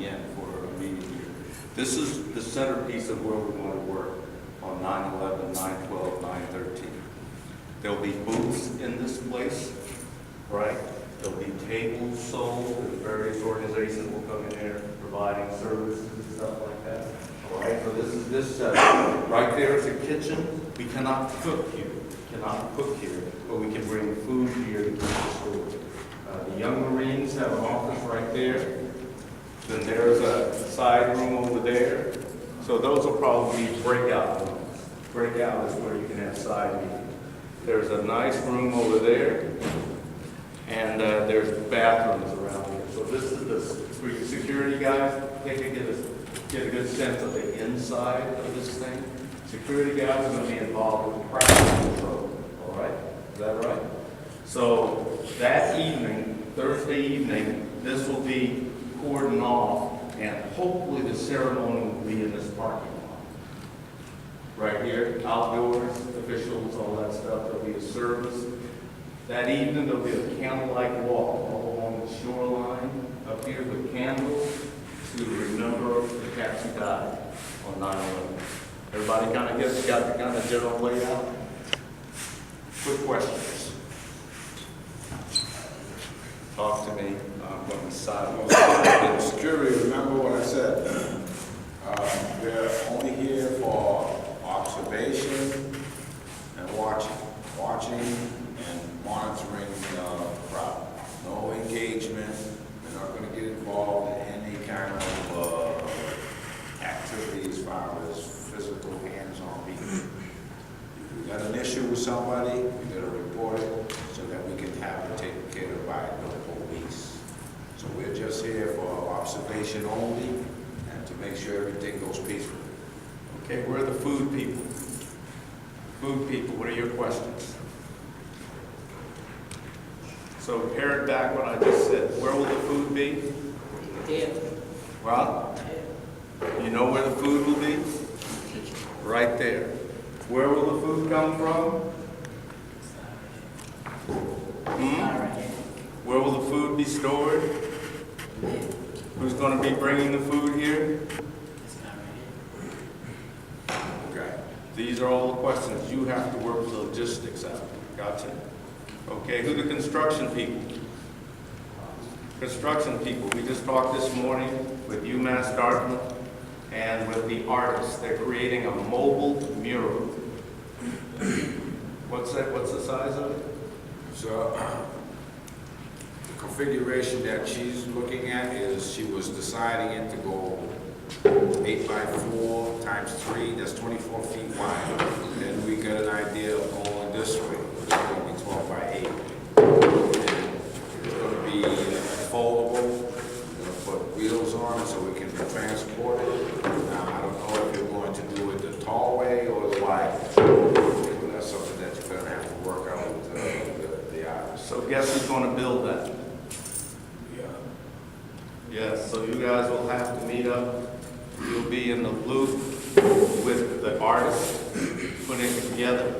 in for a meeting here. This is the centerpiece of where we want to work on 9/11, 9/12, 9/13. There'll be booths in this place, right? There'll be tables sold, and various organizations will come in there providing services and stuff like that. All right, so this is this right there is a kitchen. We cannot cook here. But we can bring food here to keep the store. The Young Marines have an office right there. Then there's a side room over there. So those will probably be breakout rooms. Breakout is where you can have side meetings. There's a nice room over there, and there's bathrooms around here. So this is for your security guys. They can get a good sense of the inside of this thing. Security guys are going to be involved with traffic control. All right, is that right? So that evening, Thursday evening, this will be cordoned off, and hopefully the ceremony will be in this parking lot. Right here, outdoors, officials, all that stuff. There'll be a service. That evening, there'll be a candlelight walk all along the shoreline up here with candles to remember the cats who died on 9/11. Everybody kind of got the kind of general layout? Quick questions. Talk to me. I'm going to silent. Security, remember what I said. They're only here for observation and watching and monitoring the crowd. No engagement. They're not going to get involved in any kind of activity as far as physical hands-on beating. If you got an issue with somebody, you got to report it so that we can have it taken care of by the police. So we're just here for observation only and to make sure everything goes peacefully. Okay, where are the food people? Food people, what are your questions? So pare back what I just said. Where will the food be? There. Rob? You know where the food will be? Right there. Where will the food come from? Where will the food be stored? Who's going to be bringing the food here? Okay. These are all the questions. You have to work the logistics out. Gotcha. Okay, who are the construction people? Construction people. We just talked this morning with UMass Dartmouth and with the artists. They're creating a mobile mural. What's that? What's the size of it? So the configuration that she's looking at is she was deciding it to go 8x4 times 3, that's 24 feet wide. Then we got an idea of going this way, it's going to be 12 by 8. And it's going to be foldable, we're going to put wheels on it so we can transport it. Now, I don't know if you're going to do it the tall way or the wide way. That's something that you're going to have to work out with the artist. So guess who's going to build that? Yeah. Yes, so you guys will have to meet up. You'll be in the loop with the artist, putting it together.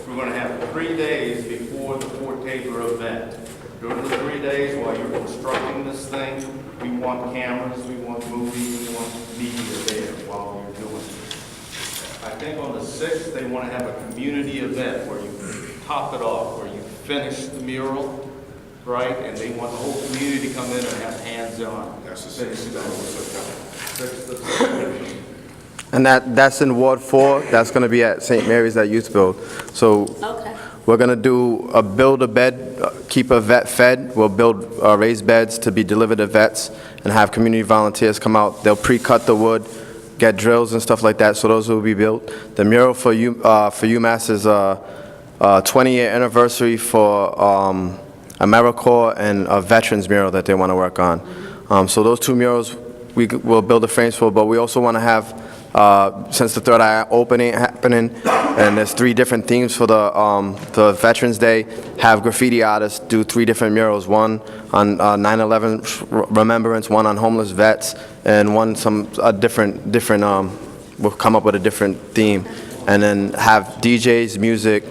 We're going to have 3 days before the Fort Tabor event. During the 3 days while you're constructing this thing, we want cameras, we want movies, we want media there while you're doing it. I think on the 6th, they want to have a community event where you top it off, where you finish the mural, right? And they want the whole community to come in and have hands-on. That's the finish it off. 6th of September. And that's in Ward 4. That's going to be at St. Mary's at YouthBuild. So Okay. we're going to do build a bed, keep a vet fed. We'll build raised beds to be delivered to vets and have community volunteers come out. They'll pre-cut the wood, get drills and stuff like that, so those will be built. The mural for UMass is a 20-year anniversary for AmeriCorps and a veterans mural that they want to work on. So those two murals we will build the frames for, but we also want to have, since the Third Eye opening happening, and there's 3 different themes for the Veterans Day, have graffiti artists do 3 different murals, one on 9/11 remembrance, one on homeless vets, and one different we'll come up with a different theme, and then have DJs, music,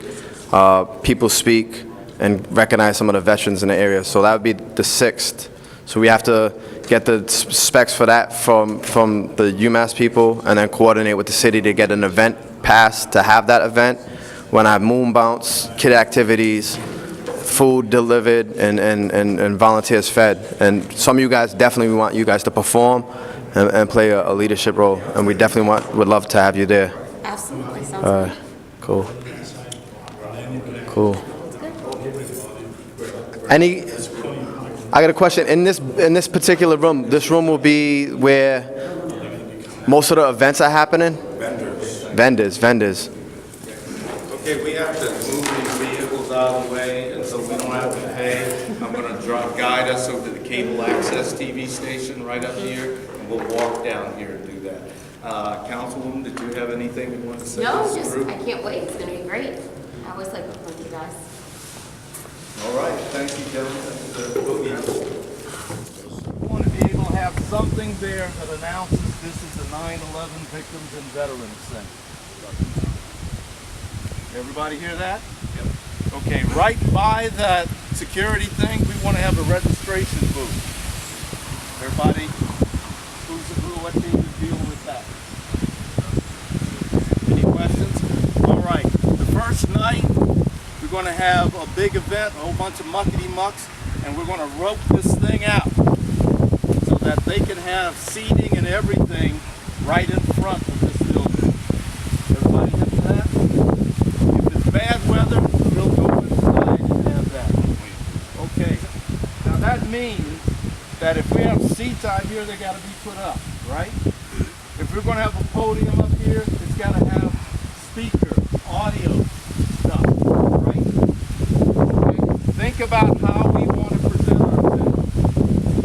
people speak, and recognize some of the veterans in the area. So that would be the 6th. So we have to get the specs for that from the UMass people, and then coordinate with the city to get an event pass to have that event. When I have moon bounce, kid activities, food delivered, and volunteers fed. And some of you guys, definitely we want you guys to perform and play a leadership role, and we definitely would love to have you there. Absolutely, sounds great. Cool. Cool. I got a question. In this particular room, this room will be where most of the events are happening? Vendors. Okay, we have to move these vehicles out of the way, and so we don't have to pay. I'm going to guide us over to the cable access TV station right up here, and we'll walk down here and do that. Councilwoman, did you have anything you want to say? No, I can't wait. It's going to be great. I always like working with you guys. All right, thank you, gentlemen. We want to be able to have something there that announces this is the 9/11 Victims and Veterans Center. Everybody hear that? Yep. Okay, right by that security thing, we want to have a registration booth. Everybody, what team is dealing with that? Any questions? All right, the first night, we're going to have a big event, a whole bunch of muckety-mucks, and we're going to rope this thing out so that they can have seating and everything right in front of this building. Everybody hip to that? If it's bad weather, we'll go inside and have that. Okay. Now that means that if we have seats out here, they got to be put up, right? If we're going to have a podium up here, it's got to have speaker, audio stuff, right? Okay. Think about how we want to present ourselves.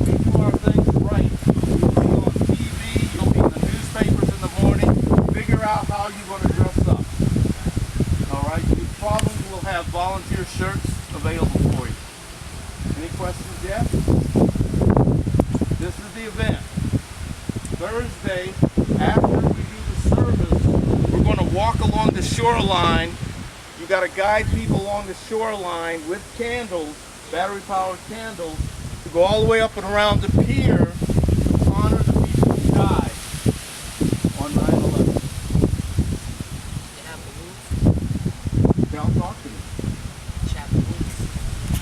We do our things right. You'll be on TV, you'll be in the newspapers in the morning. Figure out how you're going to dress up. All right? You probably will have volunteer shirts available for you. Any questions yet? This is the event. Thursday, after we do the service, we're going to walk along the shoreline. You got to guide people along the shoreline with candles, battery-powered candles, to go all the way up and around the pier to honor the people who died on 9/11. Now talk to me.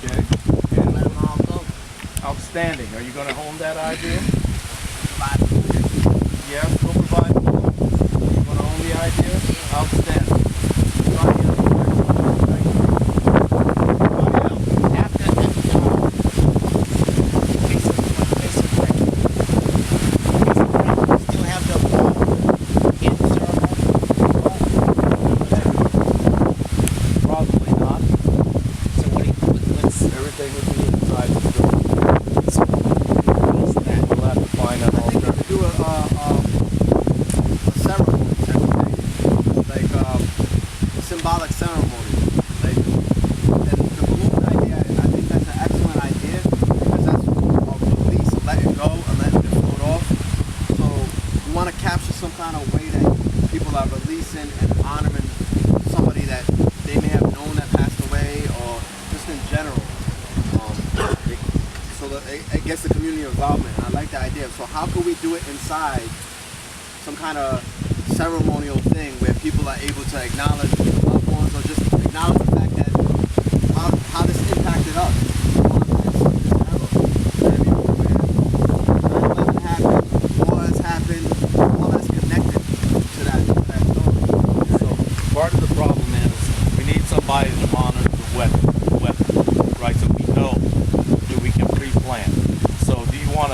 Okay. And let them all go. Outstanding. Are you going to hone that idea? Yes, we'll provide food. You want to own the idea? Outstanding. Anybody else? Thank you. Anybody else? After the still have the in ceremony? Probably not. So what's Everything would be inside the building. what's that? We'll have to find out all that. Do a ceremony type of thing, like a symbolic ceremony. Like, and the balloon idea, I think that's an excellent idea because that's a release, letting go and letting it float off. So we want to capture some kind of way that people are releasing and honoring somebody that they may have known that passed away or just in general. So that it gets the community involvement. And I like the idea. So how could we do it inside some kind of ceremonial thing where people are able to acknowledge loved ones or just acknowledge the fact that how this impacted us. War has happened, all that's connected to that story. So part of the problem is we need somebody to monitor the weather, right? So we know that we can pre-plan. So do you want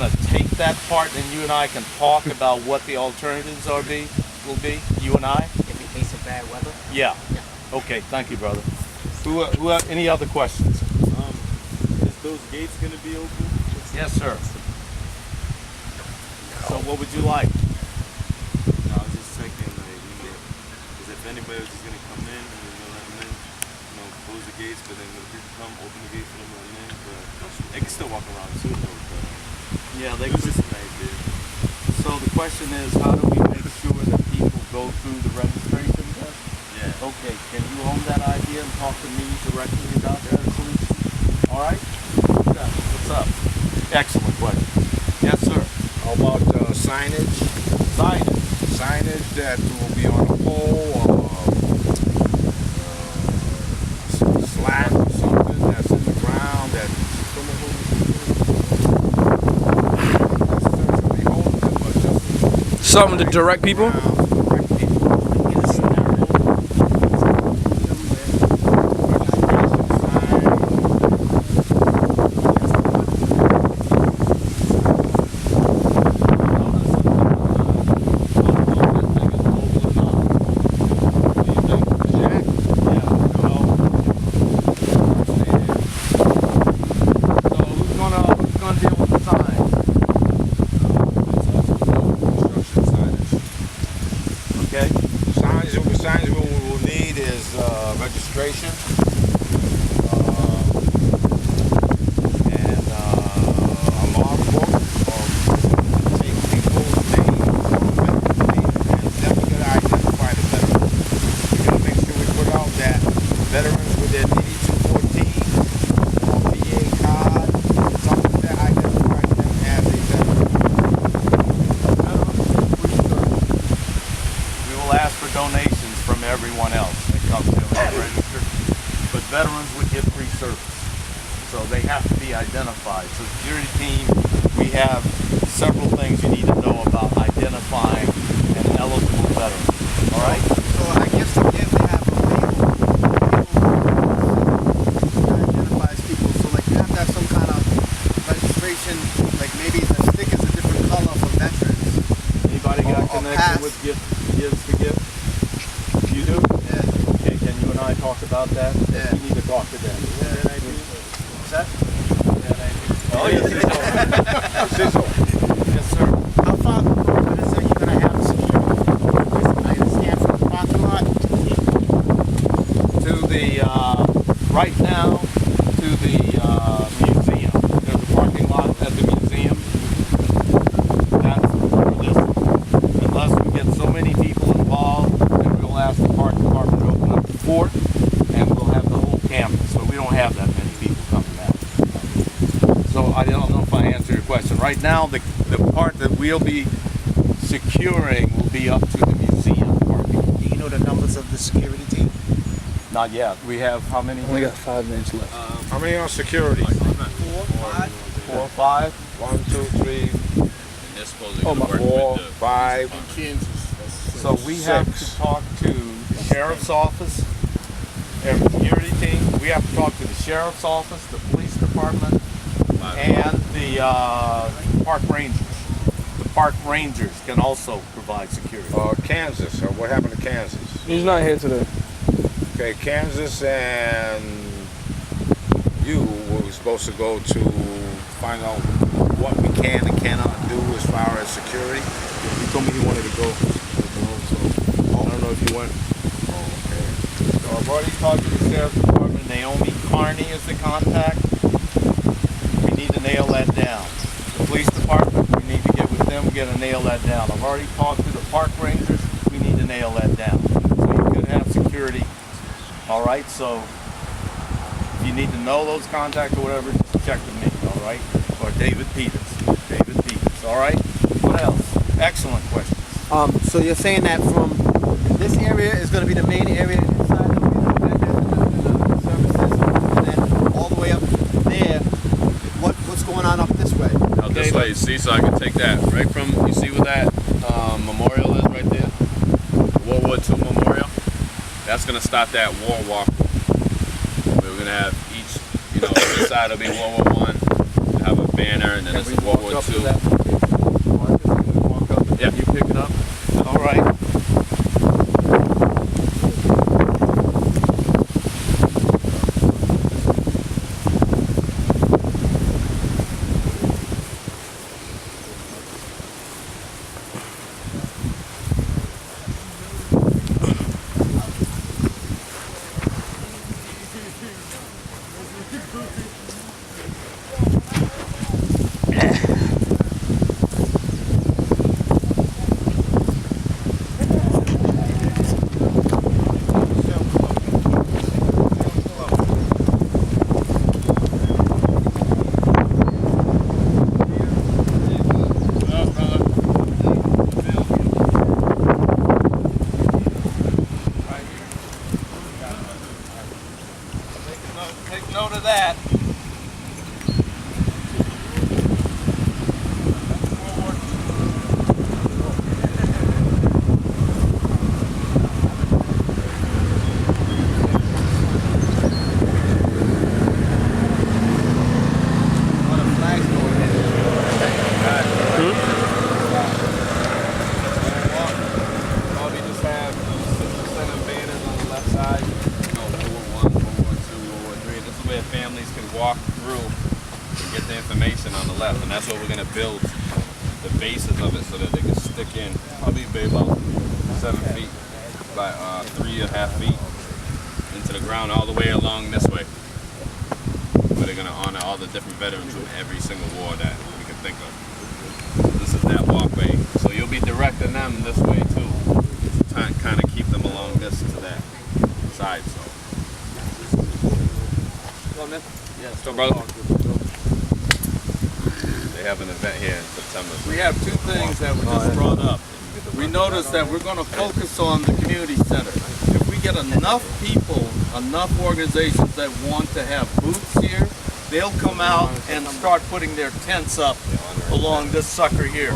to take that part and you and I can talk about what the alternatives will be, you and I? In case of bad weather? Yeah. Okay, thank you, brother. Who any other questions? Is those gates going to be open? Yes, sir. So what would you like? No, I was just checking, like, because if anybody was just going to come in and we're going to let them in, close the gates, but then when people come, open the gates for them to let them in, but they can still walk around too, though, but Yeah, they it's could. just an idea. So the question is, how do we make sure that people go through the registration test? Yeah. Okay, can you own that idea and talk to me directly about that, please? All right? Yeah, what's up? Excellent question. Yes, sir. How about signage? Signage. Signage that will be on a pole or slat or something that's in the ground that Something to direct people? Signs we will need is registration and a logbook of people's names, and definitely gotta identify the veterans. We gotta make sure we put out that veterans with their DD-214 or VA card, something that identifies them as a veteran. We will ask for donations from everyone else that comes to register, but veterans would get free service. So they have to be identified. So security team, we have several things you need to know about identifying an eligible veteran. All right? So I guess again they have a label that identifies people. So like you have to have some kind of registration, like maybe the stick is a different color for veterans. Anybody got Or connection pass. with gives to give? You do? Yeah. Okay, can you and I talk about that? Yeah. We need to talk to them. What's that? Oh, yes. Cecil. Yes, sir. How far what is it you're gonna have security? I understand from the parking lot. To the, right now, to the museum. There's a parking lot at the museum. That's for this. Unless we get so many people involved, then we'll ask the park department to open up the fort, and we'll have the whole campus. So we don't have that many people coming out. So I don't know if I answered your question. Right now, the part that we'll be securing will be up to the museum parking. Do you know the numbers of the security team? Not yet. We have how many? Only got 5 minutes left. How many on security? 4 or 5? 1, 2, 3, They're supposed to work 4, with the 5. So we have to talk to the sheriff's office, every security team. We have to talk to the sheriff's office, the police department, and the park rangers. The park rangers can also provide security. Kansas. What happened to Kansas? He's not here today. Okay, Kansas and you were supposed to go to find out what we can and cannot do as far as security. He told me he wanted to go. So I don't know if he went. Okay. So I've already talked to the sheriff's department. Naomi Carney is the contact. We need to nail that down. The police department, we need to get with them, we got to nail that down. I've already talked to the park rangers. We need to nail that down. So you could have security. All right, so if you need to know those contacts or whatever, just check with me, all right? Or David Peters. David Peters, all right? What else? Excellent questions. So you're saying that from this area is going to be the main area inside of the services, and then all the way up there. What's going on up this way? out this way. See, so I can take that right from, you see where that memorial is right there? World War II memorial? That's going to start that war walk. We're going to have each, this side will be World War I, have a banner, and then this is World War II. Yeah, you pick it up. All right. build the bases of it so that they can stick in probably be about 7 feet by 3.5 feet into the ground all the way along this way. Where they're gonna honor all the different veterans from every single war that we can think of. This is that walkway, so you'll be directing them this way too. Kind of keep them along this to that side. So. Yeah, so brother. They have an event here in September. We have two things that were just brought up. We noticed that we're going to focus on the community center. If we get enough people, enough organizations that want to have booths here, they'll come out and start putting their tents up along this sucker here,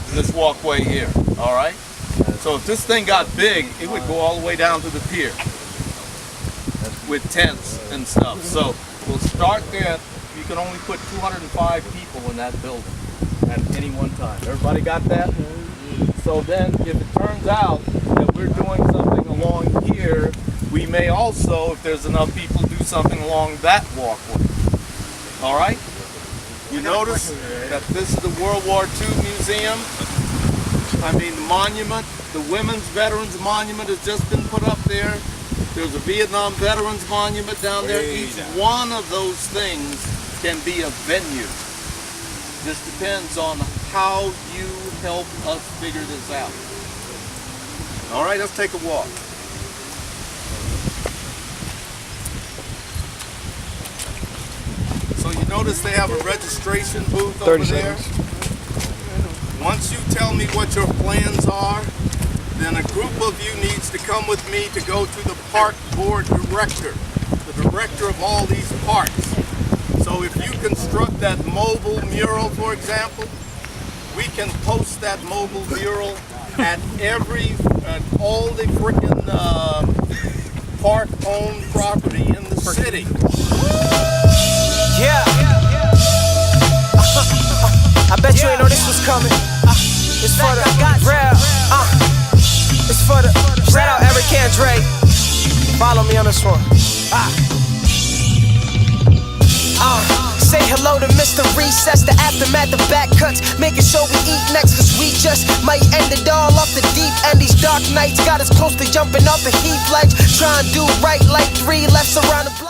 this walkway here, all right? So if this thing got big, it would go all the way down to the pier with tents and stuff. So we'll start there. You can only put 205 people in that building at any one time. Everybody got that? So then if it turns out that we're doing something along here, we may also, if there's enough people, do something along that walkway. All right? You notice that this is the World War II museum. I mean, the monument, the Women's Veterans Monument has just been put up there. There's a Vietnam Veterans Monument down there. Each one of those things can be a venue. This depends on how you help us figure this out. All right, let's take a walk. So you notice they have a registration booth over there. Once you tell me what your plans are, then a group of you needs to come with me to go to the park board director, the director of all these parks. So if you construct that mobile mural, for example, we can post that mobile mural at all the freaking park-owned property in the city. Yeah. I bet you ain't know this was coming. It's for the real. It's for the shout out Erik and Andrade. Follow me on this one. Say hello to Mr. Recess, the aftermath of back cuts, making sure we eat next, cause we just might end it all off the deep end. These dark nights got us close to jumping off the heat ledge, trying to do right like 3 lefts around the block.